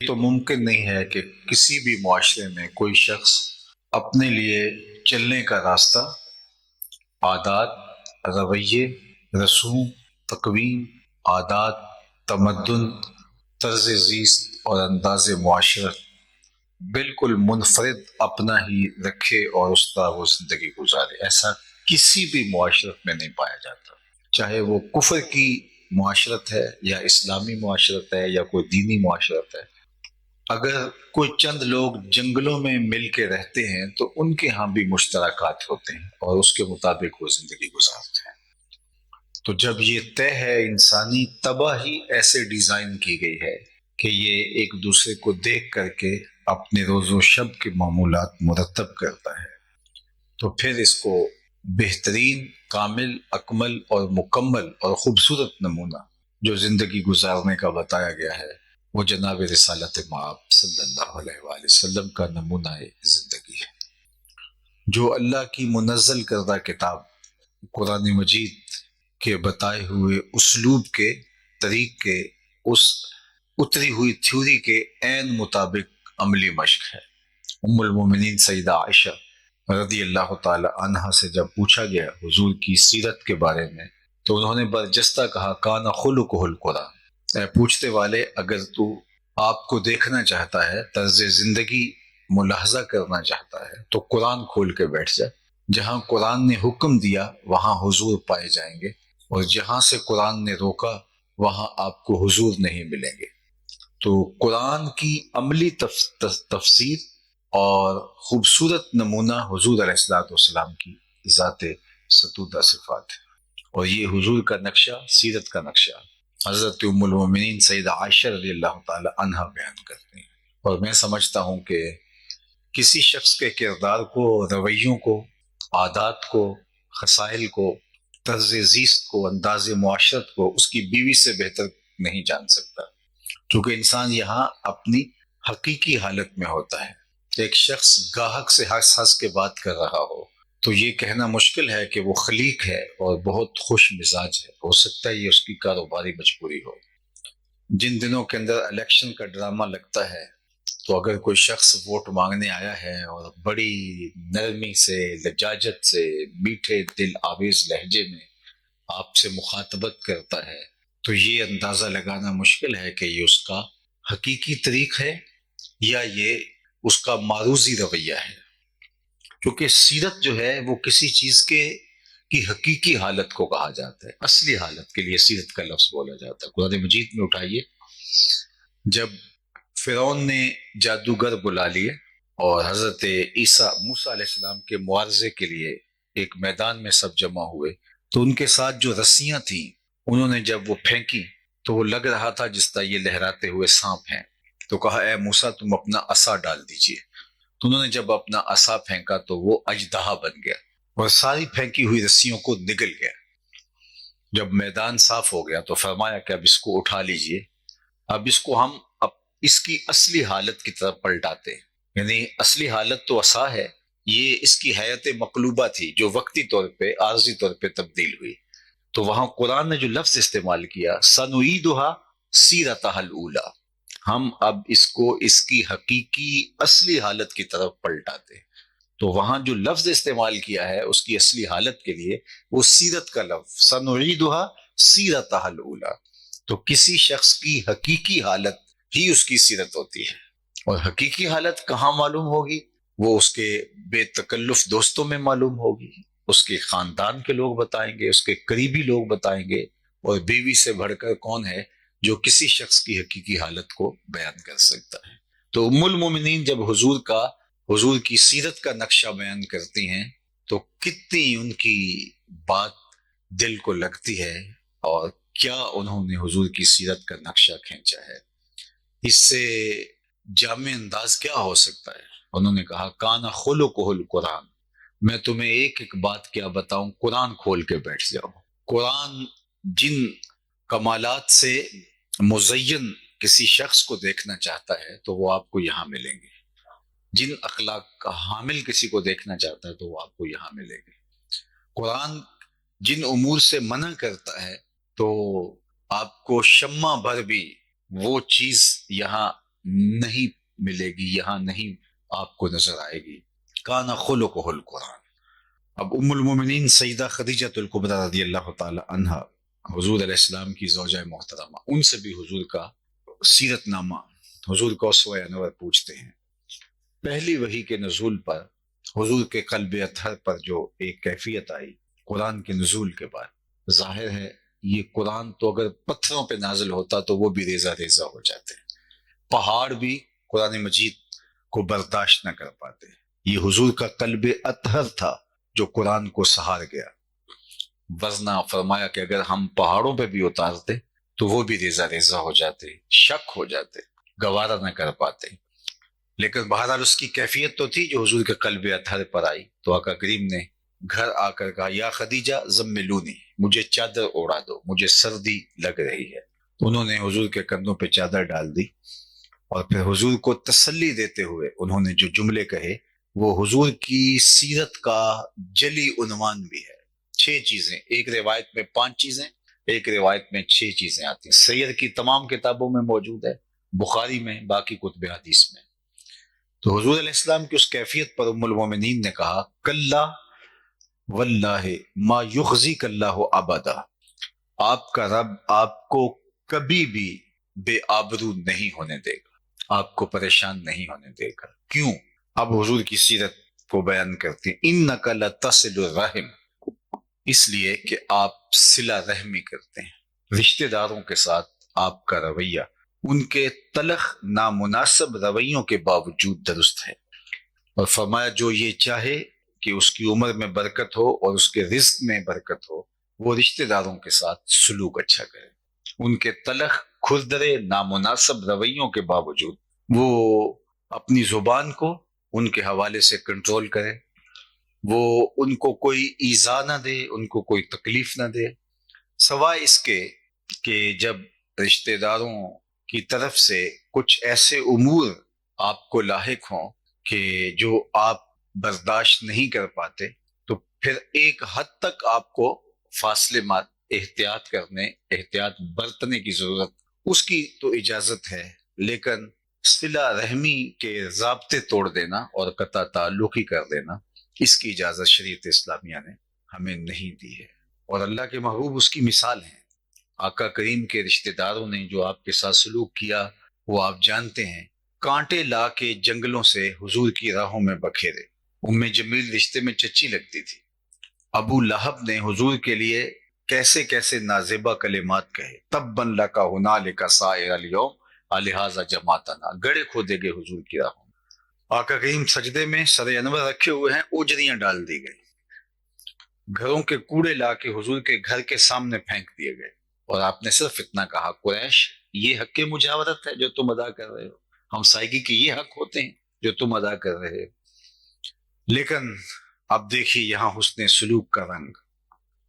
تو ممکن نہیں ہے کہ کسی بھی معاشرے میں کوئی شخص اپنے لیے چلنے کا راستہ، عادات، رویے، رسوم، تقویم، عادات، تمدن، طرز زیست اور انداز معاشرت بالکل منفرد اپنا ہی رکھے اور اس طرح وہ زندگی گزارے۔ ایسا کسی بھی معاشرت میں نہیں پایا جاتا، چاہے وہ کفر کی معاشرت ہے یا اسلامی معاشرت ہے یا کوئی دینی معاشرت ہے۔ اگر کوئی چند لوگ جنگلوں میں مل کے رہتے ہیں تو ان کے ہاں بھی مشترکات ہوتے ہیں اور اس کے مطابق وہ زندگی گزارتے ہیں۔ تو جب یہ طے ہے، انسانی طبع ہی ایسے ڈیزائن کی گئی ہے کہ یہ ایک دوسرے کو دیکھ کر کے اپنے روز و شب کے معمولات مرتب کرتا ہے، تو پھر اس کو بہترین، کامل، اکمل اور مکمل اور خوبصورت نمونہ جو زندگی گزارنے کا بتایا گیا ہے وہ جناب رسالت مآب صلی اللہ علیہ وآلہ وسلم کا نمونہ زندگی ہے، جو اللہ کی منزل کردہ کتاب قرآن مجید کے بتائے ہوئے اسلوب کے، طریق کے، اس اتری ہوئی تھیوری کے عین مطابق عملی مشق ہے۔ ام المومنین سیدہ عائشہ رضی اللہ تعالی عنہا سے جب پوچھا گیا حضور کی سیرت کے بارے میں تو انہوں نے برجستہ کہا کان خلقہ القرآن، اے پوچھتے والے، اگر تو آپ کو دیکھنا چاہتا ہے، طرز زندگی ملاحظہ کرنا چاہتا ہے تو قرآن کھول کے بیٹھ جا۔ جہاں قرآن نے حکم دیا وہاں حضور پائے جائیں گے، اور جہاں سے قرآن نے روکا وہاں آپ کو حضور نہیں ملیں گے۔ تو قرآن کی عملی تفسیر اور خوبصورت نمونہ حضور علیہ الصلوۃ والسلام کی ذات ستودہ صفات ہے، اور یہ حضور کا نقشہ، سیرت کا نقشہ حضرت ام المومنین سیدہ عائشہ رضی اللہ تعالی عنہا بیان کرتی ہیں۔ اور میں سمجھتا ہوں کہ کسی شخص کے کردار کو، رویوں کو، عادات کو، خصائل کو، طرز زیست کو، انداز معاشرت کو اس کی بیوی سے بہتر نہیں جان سکتا، چونکہ انسان یہاں اپنی حقیقی حالت میں ہوتا ہے۔ ایک شخص گاہک سے ہنس ہنس کے بات کر رہا ہو تو یہ کہنا مشکل ہے کہ وہ خلیق ہے اور بہت خوش مزاج ہے، ہو سکتا ہے یہ اس کی کاروباری مجبوری ہو۔ جن دنوں کے اندر الیکشن کا ڈرامہ لگتا ہے تو اگر کوئی شخص ووٹ مانگنے آیا ہے اور بڑی نرمی سے، لجاجت سے، میٹھے دل آویز لہجے میں آپ سے مخاطبت کرتا ہے تو یہ اندازہ لگانا مشکل ہے کہ یہ اس کا حقیقی طریق ہے یا یہ اس کا معروضی رویہ ہے، کیونکہ سیرت جو ہے وہ کسی چیز کی حقیقی حالت کو کہا جاتا ہے، اصلی حالت کے لیے سیرت کا لفظ بولا جاتا ہے۔ قرآن مجید میں اٹھائیے، جب فرعون نے جادوگر بلا لیے اور حضرت موسیٰ علیہ السلام کے معاوضے کے لیے ایک میدان میں سب جمع ہوئے تو ان کے ساتھ جو رسیاں تھیں انہوں نے جب وہ پھینکی تو وہ لگ رہا تھا جس طرح یہ لہراتے ہوئے سانپ ہیں، تو کہا اے موسیٰ تم اپنا عصا ڈال دیجئے، تو انہوں نے جب اپنا عصا پھینکا تو وہ اژدہا بن گیا اور ساری پھینکی ہوئی رسیوں کو نگل گیا۔ جب میدان صاف ہو گیا تو فرمایا کہ اب اس کو اٹھا لیجئے، اب اس کو ہم اس کی اصلی حالت کی طرف پلٹاتے ہیں، یعنی اصلی حالت تو عصا ہے، یہ اس کی حیت مقلوبہ تھی جو وقتی طور پہ، عارضی طور پہ تبدیل ہوئی۔ تو وہاں قرآن نے جو لفظ استعمال کیا سَنُعِيدُهَا سِيرَتَهَا الْأُولَى، ہم اب اس کو اس کی حقیقی اصلی حالت کی طرف پلٹاتے ہیں۔ تو وہاں جو لفظ استعمال کیا ہے اس کی اصلی حالت کے لیے وہ سیرت کا لفظ سَنُعِيدُهَا سِيرَتَهَا الْأُولَى، تو کسی شخص کی حقیقی حالت ہی اس کی سیرت ہوتی ہے، اور حقیقی حالت کہاں معلوم ہوگی؟ وہ اس کے بے تکلف دوستوں میں معلوم ہوگی، اس کے خاندان کے لوگ بتائیں گے، اس کے قریبی لوگ بتائیں گے، اور بیوی سے بڑھ کر کون ہے جو کسی شخص کی حقیقی حالت کو بیان کر سکتا ہے۔ تو ام المومنین جب حضور کی سیرت کا نقشہ بیان کرتی ہیں تو کتنی ان کی بات دل کو لگتی ہے، اور کیا انہوں نے حضور کی سیرت کا نقشہ کھینچا ہے، اس سے جامع انداز کیا ہو سکتا ہے۔ انہوں نے کہا کان خلقہ القرآن، میں تمہیں ایک ایک بات کیا بتاؤں، قرآن کھول کے بیٹھ جاؤ۔ قرآن جن کمالات سے مزین کسی شخص کو دیکھنا چاہتا ہے تو وہ آپ کو یہاں ملیں گے، جن اخلاق کا حامل کسی کو دیکھنا چاہتا ہے تو وہ آپ کو یہاں ملیں گے۔ قرآن جن امور سے منع کرتا ہے تو آپ کو شمع بھر بھی وہ چیز یہاں نہیں ملے گی، یہاں نہیں آپ کو نظر آئے گی۔ کانا خلقہ القرآن۔ اب ام المومنین سیدہ خدیجہ الکبریٰ رضی اللہ تعالی عنہا، حضور علیہ السلام کی زوجہ محترمہ، ان سے بھی حضور کا سیرت نامہ، حضور کو اسوہ انور پوچھتے ہیں۔ پہلی وحی کے نزول پر حضور کے قلب اطہر پر جو ایک کیفیت آئی قرآن کے نزول کے بعد، ظاہر ہے یہ قرآن تو اگر پتھروں پہ نازل ہوتا تو وہ بھی ریزہ ریزہ ہو جاتے، پہاڑ بھی قرآن مجید کو برداشت نہ کر پاتے۔ یہ حضور کا قلب اطہر تھا جو قرآن کو سہار گیا، ورنہ فرمایا کہ اگر ہم پہاڑوں پہ بھی اتارتے تو وہ بھی ریزہ ریزہ ہو جاتے، شک ہو جاتے، گوارا نہ کر پاتے۔ لیکن بہرحال اس کی کیفیت تو تھی جو حضور کے قلب اطہر پر آئی، تو آقا کریم نے گھر آ کر کہا یا خدیجہ زملونی، مجھے چادر اوڑا دو، مجھے سردی لگ رہی ہے۔ انہوں نے حضور کے کندھوں پہ چادر ڈال دی، اور پھر حضور کو تسلی دیتے ہوئے انہوں نے جو جملے کہے وہ حضور کی سیرت کا جلی عنوان بھی ہے۔ 6 چیزیں، ایک روایت میں 5 چیزیں، ایک روایت میں 6 چیزیں آتی ہیں۔ سیر کی تمام کتابوں میں موجود ہے، بخاری میں، باقی کتب حدیث میں۔ تو حضور علیہ السلام کی اس کیفیت پر ام المومنین نے کہا کلا واللہ ما یخزیک اللہ ابدا، آپ کا رب آپ کو کبھی بھی بے آبرو نہیں ہونے دے گا، آپ کو پریشان نہیں ہونے دے گا۔ کیوں؟ اب حضور کی سیرت کو بیان کرتے ہیں۔ انک لتصل الرحم، اس لیے کہ آپ صلہ رحمی کرتے ہیں، رشتہ داروں کے ساتھ آپ کا رویہ ان کے تلخ نامناسب رویوں کے باوجود درست ہے، اور فرمایا جو یہ چاہے کہ اس کی عمر میں برکت ہو اور اس کے رزق میں برکت ہو، وہ رشتہ داروں کے ساتھ سلوک اچھا کرے، ان کے تلخ کھردرے نامناسب رویوں کے باوجود وہ اپنی زبان کو ان کے حوالے سے کنٹرول کرے، وہ ان کو کوئی ایذا نہ دے، ان کو کوئی تکلیف نہ دے، سوائے اس کے کہ جب رشتہ داروں کی طرف سے کچھ ایسے امور آپ کو لاحق ہوں کہ جو آپ برداشت نہیں کر پاتے، تو پھر ایک حد تک آپ کو فاصلے احتیاط برتنے کی ضرورت، اس کی تو اجازت ہے، لیکن صلہ رحمی کے ضابطے توڑ دینا اور قطع تعلق ہی کر دینا، اس کی اجازت شریعت اسلامیہ نے ہمیں نہیں دی ہے، اور اللہ کے محبوب اس کی مثال ہیں۔ آقا کریم کے رشتہ داروں نے جو آپ کے ساتھ سلوک کیا وہ آپ جانتے ہیں، کانٹے لا کے جنگلوں سے حضور کی راہوں میں بکھیرے۔ ام جمیل رشتے میں چچی لگتی تھی۔ ابو لہب نے حضور کے لیے کیسے کیسے نازیبہ کلمات کہے، تباً لک ہنالک سائر الیوم لہذا جماعتنا، گڑے کھودے گئے حضور کی راہوں میں۔ آقا کریم سجدے میں سر انور رکھے ہوئے ہیں، اجریاں ڈال دی گئی، گھروں کے کوڑے لا کے حضور کے گھر کے سامنے پھینک دیے گئے، اور آپ نے صرف اتنا کہا قریش یہ حق مجاورت ہے جو تم ادا کر رہے ہو، ہمسائیگی کے یہ حق ہوتے ہیں جو تم ادا کر رہے ہو۔ لیکن اب دیکھیے یہاں حسن سلوک کا رنگ،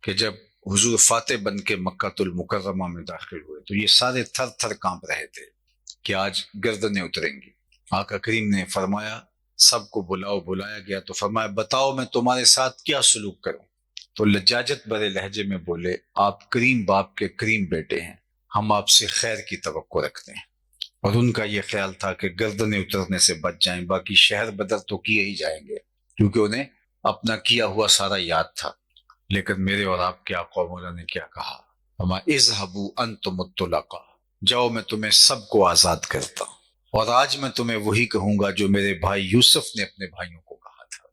کہ جب حضور فاتح بن کے مکہ المکرمہ میں داخل ہوئے تو یہ سارے تھر تھر کانپ رہے تھے کہ آج گردنیں اتریں گی۔ آقا کریم نے فرمایا سب کو بلاؤ، بلایا گیا تو فرمایا بتاؤ میں تمہارے ساتھ کیا سلوک کروں؟ تو لجاجت بھرے لہجے میں بولے آپ کریم باپ کے کریم بیٹے ہیں، ہم آپ سے خیر کی توقع رکھتے ہیں، اور ان کا یہ خیال تھا کہ گردنیں اترنے سے بچ جائیں، باقی شہر بدر تو کیے ہی جائیں گے، کیونکہ انہیں اپنا کیا ہوا سارا یاد تھا۔ لیکن میرے اور آپ کے آقا مولا نے کیا کہا؟ ہما اذهبوا انتم الطلقاء، جاؤ میں تمہیں سب کو آزاد کرتا ہوں، اور آج میں تمہیں وہی کہوں گا جو میرے بھائی یوسف نے اپنے بھائیوں کو کہا تھا،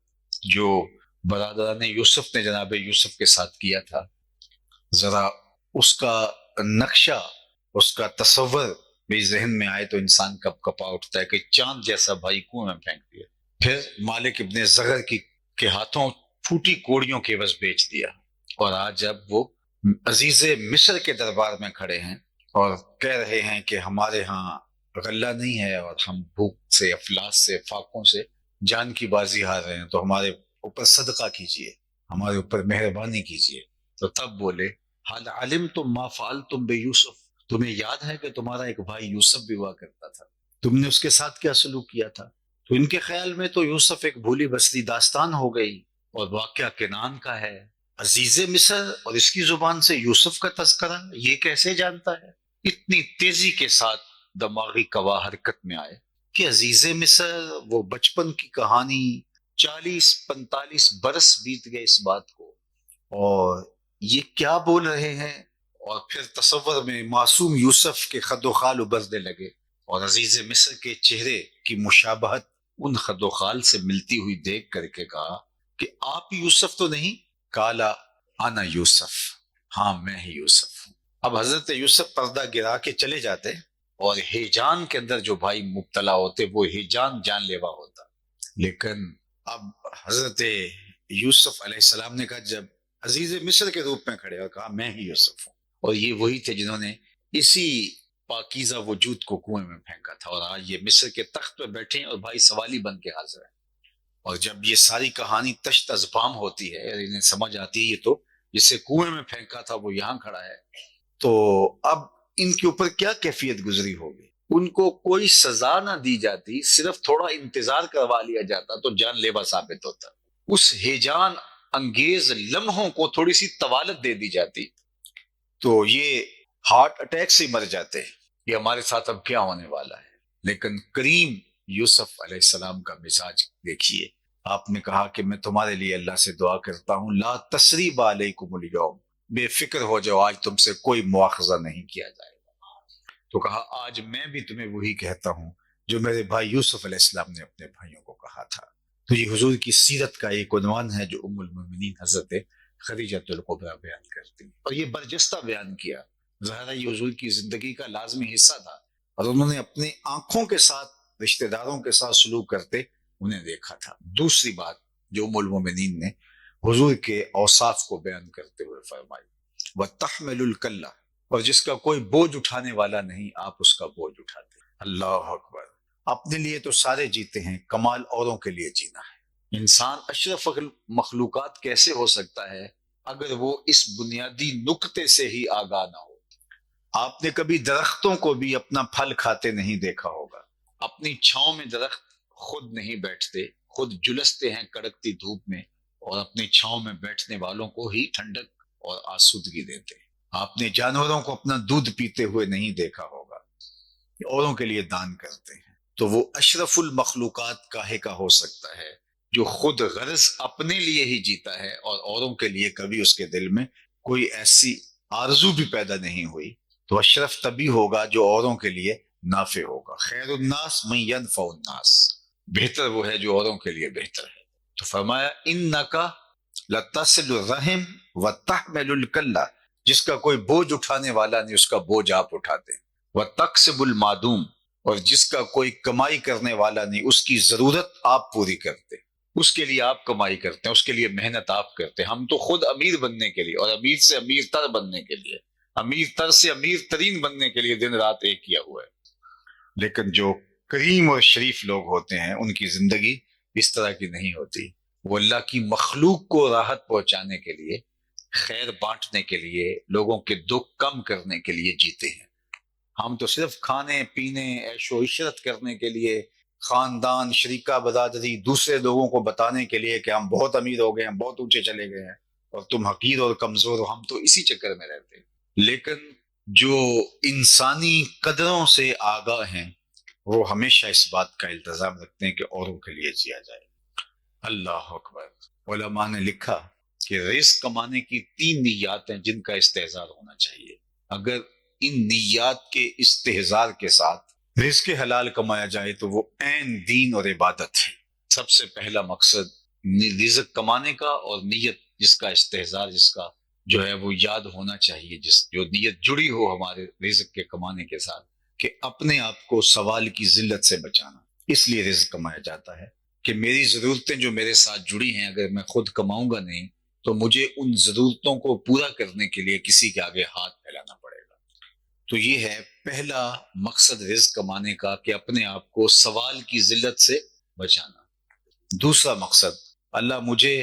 جو برادران یوسف نے جناب یوسف کے ساتھ کیا تھا، ذرا اس کا نقشہ، اس کا تصور بھی ذہن میں آئے تو انسان کب کپا اٹھتا ہے کہ چاند جیسا بھائی کنویں میں پھینک دیا، پھر مالک ابن زغر کے ہاتھوں پھوٹی کوڑیوں کے عوض بیچ دیا، اور آج جب وہ عزیز مصر کے دربار میں کھڑے ہیں اور کہہ رہے ہیں کہ ہمارے ہاں غلہ نہیں ہے اور ہم بھوک سے، افلاس سے، فاقوں سے جان کی بازی ہار رہے ہیں، تو ہمارے اوپر صدقہ کیجئے، ہمارے اوپر مہربانی کیجئے۔ تو تب بولے حال علمتم ما فعلتم بیوسف، تمہیں یاد ہے کہ تمہارا ایک بھائی یوسف بھی ہوا کرتا تھا، تم نے اس کے ساتھ کیا سلوک کیا تھا؟ تو ان کے خیال میں تو یوسف ایک بھولی بسری داستان ہو گئی، اور واقعہ کنعان کا ہے، عزیز مصر، اور اس کی زبان سے یوسف کا تذکرہ، یہ کیسے جانتا ہے؟ اتنی تیزی کے ساتھ دماغی کوا حرکت میں آئے کہ عزیز مصر وہ بچپن کی کہانی 40-45 برس بیت گئے اس بات کو، اور یہ کیا بول رہے ہیں؟ اور پھر تصور میں معصوم یوسف کے خد و خال ابھرنے لگے، اور عزیز مصر کے چہرے کی مشابہت ان خد و خال سے ملتی ہوئی دیکھ کر کے کہا کہ آپ یوسف تو نہیں؟ کالا انا یوسف، ہاں میں ہی یوسف ہوں۔ اب حضرت یوسف پردہ گرا کے چلے جاتے، اور ہیجان کے اندر جو بھائی مبتلا ہوتے وہ ہیجان جان لیوا ہوتا۔ لیکن اب حضرت یوسف علیہ السلام نے کہا، جب عزیز مصر کے روپ میں کھڑے اور کہا میں ہی یوسف ہوں، اور یہ وہی تھے جنہوں نے اسی پاکیزہ وجود کو کنویں میں پھینکا تھا، اور آج یہ مصر کے تخت پہ بیٹھے ہیں اور بھائی سوالی بن کے حاضر ہیں۔ اور جب یہ ساری کہانی تشت ازبام ہوتی ہے اور انہیں سمجھ آتی ہے یہ تو جسے کنویں میں پھینکا تھا وہ یہاں کھڑا ہے، تو اب ان کے اوپر کیا کیفیت گزری ہوگی؟ ان کو کوئی سزا نہ دی جاتی، صرف تھوڑا انتظار کروا لیا جاتا تو جان لیوا ثابت ہوتا۔ اس ہیجان انگیز لمحوں کو تھوڑی سی طوالت دے دی جاتی تو یہ ہارٹ اٹیک سے مر جاتے کہ ہمارے ساتھ اب کیا ہونے والا ہے۔ لیکن کریم یوسف علیہ السلام کا مزاج دیکھیے، آپ نے کہا کہ میں تمہارے لیے اللہ سے دعا کرتا ہوں، لا تثریب علیکم الیوم، بے فکر ہو جاؤ، آج تم سے کوئی مواخذہ نہیں کیا جائے گا۔ تو کہا آج میں بھی تمہیں وہی کہتا ہوں جو میرے بھائی یوسف علیہ السلام نے اپنے بھائیوں کو کہا تھا۔ تو یہ حضور کی سیرت کا ایک عنوان ہے جو ام المومنین حضرت خدیجۃ الکبریٰ بیان کرتی، اور یہ برجستہ بیان کیا، ظاہر ہے یہ حضور کی زندگی کا لازمی حصہ تھا، اور انہوں نے اپنی آنکھوں کے ساتھ رشتہ داروں کے ساتھ سلوک کرتے انہیں دیکھا تھا۔ دوسری بات جو ام المومنین نے حضور کے اوصاف کو بیان کرتے ہوئے فرمائی، وَتَحْمِلُ الْكَلَّةَ، اور جس کا کوئی بوجھ اٹھانے والا نہیں آپ اس کا بوجھ اٹھاتے۔ اللہ اکبر! اپنے لیے تو سارے جیتے ہیں، کمال اوروں کے لیے جینا ہے۔ انسان اشرف مخلوقات کیسے ہو سکتا ہے اگر وہ اس بنیادی نکتے سے ہی آگاہ نہ ہو؟ آپ نے کبھی درختوں کو بھی اپنا پھل کھاتے نہیں دیکھا ہوگا، اپنی چھاؤں میں درخت خود نہیں بیٹھتے، خود جلستے ہیں کڑکتی دھوپ میں، اور اپنی چھاؤں میں بیٹھنے والوں کو ہی ٹھنڈک اور آسودگی دیتے۔ آپ نے جانوروں کو اپنا دودھ پیتے ہوئے نہیں دیکھا ہوگا، اوروں کے لیے دان کرتے ہیں۔ تو وہ اشرف المخلوقات کاہے کا ہو سکتا ہے جو خود غرض اپنے لیے ہی جیتا ہے اور اوروں کے لیے کبھی اس کے دل میں کوئی ایسی آرزو بھی پیدا نہیں ہوئی؟ تو اشرف تبھی ہوگا جو اوروں کے لیے نافع ہوگا۔ خیر الناس من ینفع الناس، بہتر وہ ہے جو اوروں کے لیے بہتر ہے۔ تو فرمایا انک لتصل الرحم وتحمل الکلہ، جس کا کوئی بوجھ اٹھانے والا نہیں اس کا بوجھ آپ اٹھاتے ہیں، وتکسب المعدوم، اور جس کا کوئی کمائی کرنے والا نہیں اس کی ضرورت آپ پوری کرتے، اس کے لیے آپ کمائی کرتے ہیں، اس کے لیے محنت آپ کرتے ہیں۔ ہم تو خود امیر بننے کے لیے اور امیر سے امیر تر بننے کے لیے، امیر تر سے امیر ترین بننے کے لیے دن رات ایک کیا ہوا ہے۔ لیکن جو کریم اور شریف لوگ ہوتے ہیں ان کی زندگی اس طرح کی نہیں ہوتی، وہ اللہ کی مخلوق کو راحت پہنچانے کے لیے، خیر بانٹنے کے لیے، لوگوں کے دکھ کم کرنے کے لیے جیتے ہیں۔ ہم تو صرف کھانے پینے عیش و عشرت کرنے کے لیے، خاندان شریکہ برادری دوسرے لوگوں کو بتانے کے لیے کہ ہم بہت امیر ہو گئے ہیں، بہت اونچے چلے گئے ہیں اور تم حقیر اور کمزور ہو، ہم تو اسی چکر میں رہتے ہیں۔ لیکن جو انسانی قدروں سے آگاہ ہیں وہ ہمیشہ اس بات کا التزام رکھتے ہیں کہ اوروں کے لیے جیا جائے۔ اللہ اکبر! علماء نے لکھا کہ رزق کمانے کی 3 نیات ہیں جن کا استحضار ہونا چاہیے۔ اگر ان نیات کے استحضار کے ساتھ رزق حلال کمایا جائے تو وہ عین دین اور عبادت ہے۔ سب سے پہلا مقصد رزق کمانے کا اور نیت جس کا استحضار، جس کا جو ہے وہ یاد ہونا چاہیے، جو نیت جڑی ہو ہمارے رزق کے کمانے کے ساتھ، کہ اپنے آپ کو سوال کی ذلت سے بچانا۔ اس لیے رزق کمایا جاتا ہے کہ میری ضرورتیں جو میرے ساتھ جڑی ہیں اگر میں خود کماؤں گا نہیں تو مجھے ان ضرورتوں کو پورا کرنے کے لیے کسی کے آگے ہاتھ پھیلانا پڑے گا۔ تو یہ ہے پہلا مقصد رزق کمانے کا، کہ اپنے آپ کو سوال کی ذلت سے بچانا۔ دوسرا مقصد، اللہ مجھے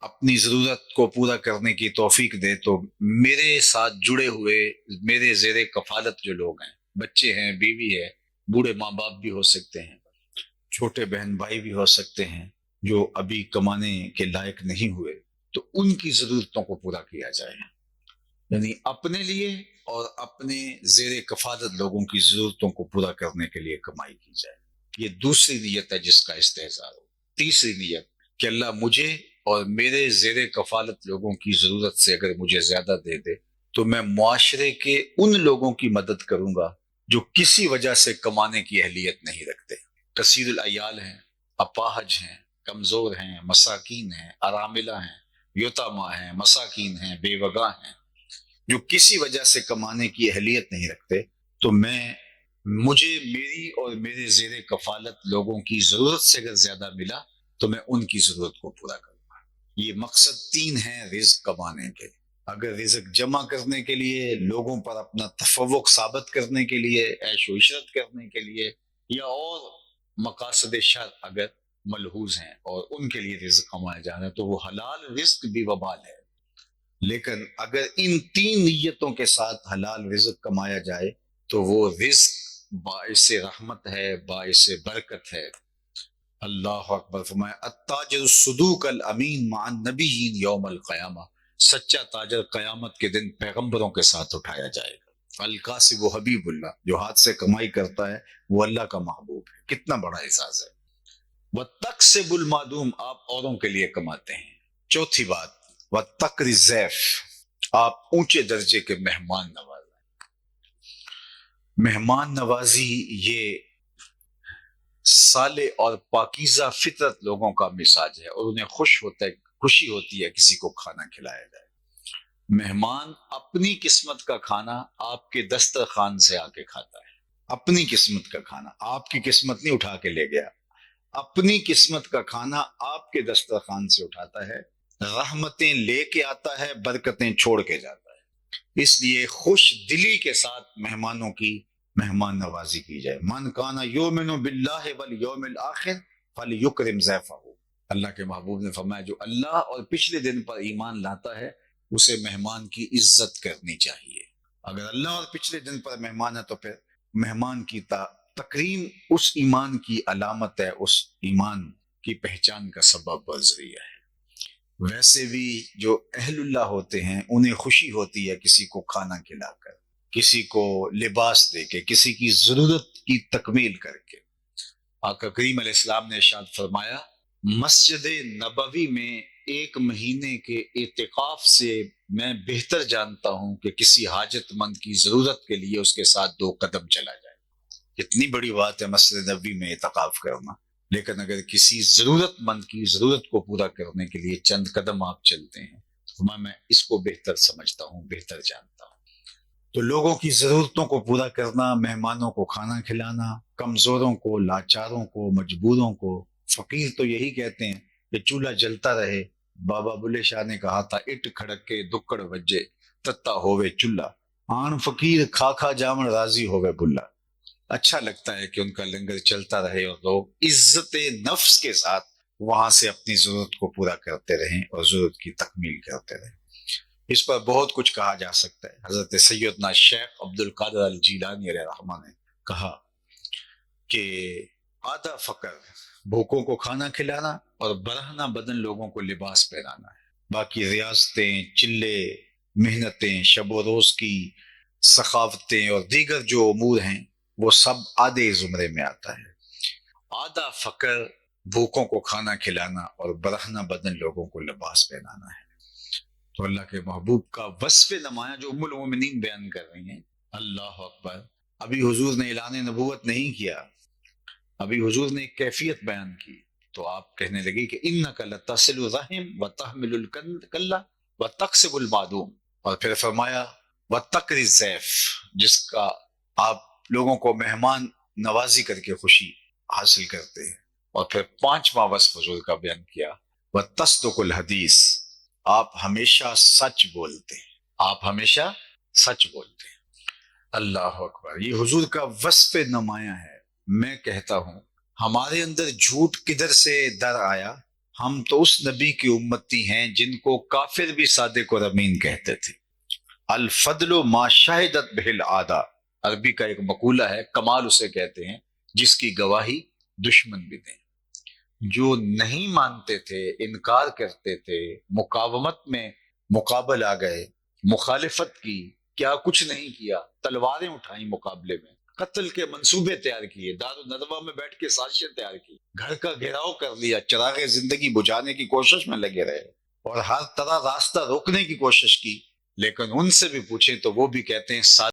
اپنی ضرورت کو پورا کرنے کی توفیق دے تو میرے ساتھ جڑے ہوئے میرے زیر کفالت جو لوگ ہیں، بچے ہیں، بیوی ہے، بوڑھے ماں باپ بھی ہو سکتے ہیں، چھوٹے بہن بھائی بھی ہو سکتے ہیں جو ابھی کمانے کے لائق نہیں ہوئے، تو ان کی ضرورتوں کو پورا کیا جائے۔ یعنی اپنے لیے اور اپنے زیر کفالت لوگوں کی ضرورتوں کو پورا کرنے کے لیے کمائی کی جائے. یہ دوسری نیت ہے جس کا استحضار ہو. تیسری نیت کہ اللہ مجھے اور میرے زیر کفالت لوگوں کی ضرورت سے اگر مجھے زیادہ دے دے تو میں معاشرے کے ان لوگوں کی مدد کروں گا جو کسی وجہ سے کمانے کی اہلیت نہیں رکھتے، کثیر العیال ہیں، اپاہج ہیں، کمزور ہیں، مساکین ہیں، اراملہ ہیں، یتامہ ہیں، مساکین ہیں، بے وگاں ہیں، جو کسی وجہ سے کمانے کی اہلیت نہیں رکھتے، تو مجھے میری اور میرے زیر کفالت لوگوں کی ضرورت سے اگر زیادہ ملا تو میں ان کی ضرورت کو پورا کروں گا. یہ مقصد تین ہیں رزق کمانے کے. اگر رزق جمع کرنے کے لیے، لوگوں پر اپنا تفوق ثابت کرنے کے لیے، عیش و عشرت کرنے کے لیے، یا اور مقاصد شر اگر ملحوظ ہیں اور ان کے لیے رزق کمایا جا رہا ہے تو وہ حلال رزق بھی وبال ہے. لیکن اگر ان تین نیتوں کے ساتھ حلال رزق کمایا جائے تو وہ رزق باعث رحمت ہے، باعث برکت ہے. اللہ اکبر. فرمایا التاجر الصدوق الامین مع النبیین یوم القیامہ، سچا تاجر قیامت کے دن پیغمبروں کے ساتھ اٹھایا جائے گا. الکاسب حبیب اللہ، جو ہاتھ سے کمائی کرتا ہے وہ اللہ کا محبوب ہے. کتنا بڑا اعزاز ہے. وَتَقْسِبُ الْمَعْدُومَ، آپ اوروں کے لیے کماتے ہیں. چوتھی بات وَتَقْرِ الضَّيْفَ، آپ اونچے درجے کے مہمان نواز. مہمان نوازی یہ صالح اور پاکیزہ فطرت لوگوں کا مزاج ہے، اور انہیں خوشی ہوتی ہے کسی کو کھانا کھلایا جائے. مہمان اپنی قسمت کا کھانا آپ کے دسترخوان سے آ کے کھاتا ہے. اپنی قسمت کا کھانا، آپ کی قسمت نہیں اٹھا کے لے گیا، اپنی قسمت کا کھانا آپ کے دسترخوان سے اٹھاتا ہے، رحمتیں لے کے آتا ہے، برکتیں چھوڑ کے جاتا ہے. اس لیے خوش دلی کے ساتھ مہمانوں کی مہمان نوازی کی جائے. من کان یؤمن باللہ والیوم الآخر فلیکرم ضیفہ. اللہ کے محبوب نے فرمایا جو اللہ اور پچھلے دن پر ایمان لاتا ہے اسے مہمان کی عزت کرنی چاہیے. اگر اللہ اور پچھلے دن پر مہمان ہے تو پھر مہمان کی تکریم اس ایمان کی علامت ہے، اس ایمان کی پہچان کا سبب اور ذریعہ ہے. ویسے بھی جو اہل اللہ ہوتے ہیں انہیں خوشی ہوتی ہے کسی کو کھانا کھلا کر، کسی کو لباس دے کے، کسی کی ضرورت کی تکمیل کر کے. آقا کریم علیہ السلام نے ارشاد فرمایا مسجد نبوی میں ایک مہینے کے اعتکاف سے میں بہتر جانتا ہوں کہ کسی حاجت مند کی ضرورت کے لیے اس کے ساتھ 2 قدم چلا جائے. اتنی بڑی بات ہے مسجد نبوی میں اعتکاف کرنا، لیکن اگر کسی ضرورت مند کی ضرورت کو پورا کرنے کے لیے چند قدم آپ چلتے ہیں تو میں اس کو بہتر سمجھتا ہوں، بہتر جانتا ہوں. تو لوگوں کی ضرورتوں کو پورا کرنا، مہمانوں کو کھانا کھلانا، کمزوروں کو، لاچاروں کو، مجبوروں کو. فقیر تو یہی کہتے ہیں کہ چولہا جلتا رہے. بابا بلے شاہ نے کہا تھا اٹ کھڑکے دکڑ وجے تتا ہووے چولہا، آن فقیر کھا کھا جامن راضی ہووے بلا. اچھا لگتا ہے کہ ان کا لنگر چلتا رہے اور لوگ عزت نفس کے ساتھ وہاں سے اپنی ضرورت کو پورا کرتے رہیں اور ضرورت کی تکمیل کرتے رہیں. اس پر بہت کچھ کہا جا سکتا ہے. حضرت سیدنا شیخ عبد القادر الجیلانی علیہ رحمہ نے کہا کہ آدھا فقر بھوکوں کو کھانا کھلانا اور برہنہ بدن لوگوں کو لباس پہنانا ہے. باقی ریاستیں، چلے، محنتیں، شب و روز کی سخاوتیں اور دیگر جو امور ہیں وہ سب آدھے زمرے میں آتا ہے. آدھا فقر بھوکوں کو کھانا کھلانا اور برہنہ بدن لوگوں کو لباس پہنانا ہے. تو اللہ کے محبوب کا وصف نمایاں جو ام المومنین بیان کر رہی ہیں. اللہ اکبر. ابھی حضور نے اعلان نبوت نہیں کیا، ابھی حضور نے ایک کیفیت بیان کی تو آپ کہنے لگی کہ انک لتصل الرحم وتحمل الکلہ وتکسب المعدوم. اور پھر فرمایا وتقری الضیف، جس کا آپ لوگوں کو مہمان نوازی کر کے خوشی حاصل کرتے ہیں. اور پھر 5واں وصف حضور کا بیان کیا وتصدق الحدیث، آپ ہمیشہ سچ بولتے ہیں، آپ ہمیشہ سچ بولتے ہیں. اللہ اکبر. یہ حضور کا وصف نمایاں ہے. میں کہتا ہوں ہمارے اندر جھوٹ کدھر سے در آیا؟ ہم تو اس نبی کی امتی ہیں جن کو کافر بھی صادق اور امین کہتے تھے. الفضل ما شہدت بہ العادہ، عربی کا ایک مقولہ ہے، کمال اسے کہتے ہیں جس کی گواہی دشمن بھی دیں. جو نہیں مانتے تھے، انکار کرتے تھے، مقاومت میں مقابل آ گئے، مخالفت کی، کیا کچھ نہیں کیا، تلواریں اٹھائیں مقابلے میں، قتل کے منصوبے تیار کیے، دار الندوہ میں بیٹھ کے سازشیں تیار کی، گھر کا گھیراؤ کر لیا، چراغ زندگی بجھانے کی کوشش میں لگے رہے اور ہر طرح راستہ روکنے کی کوشش کی، لیکن ان سے بھی پوچھیں تو وہ بھی کہتے ہیں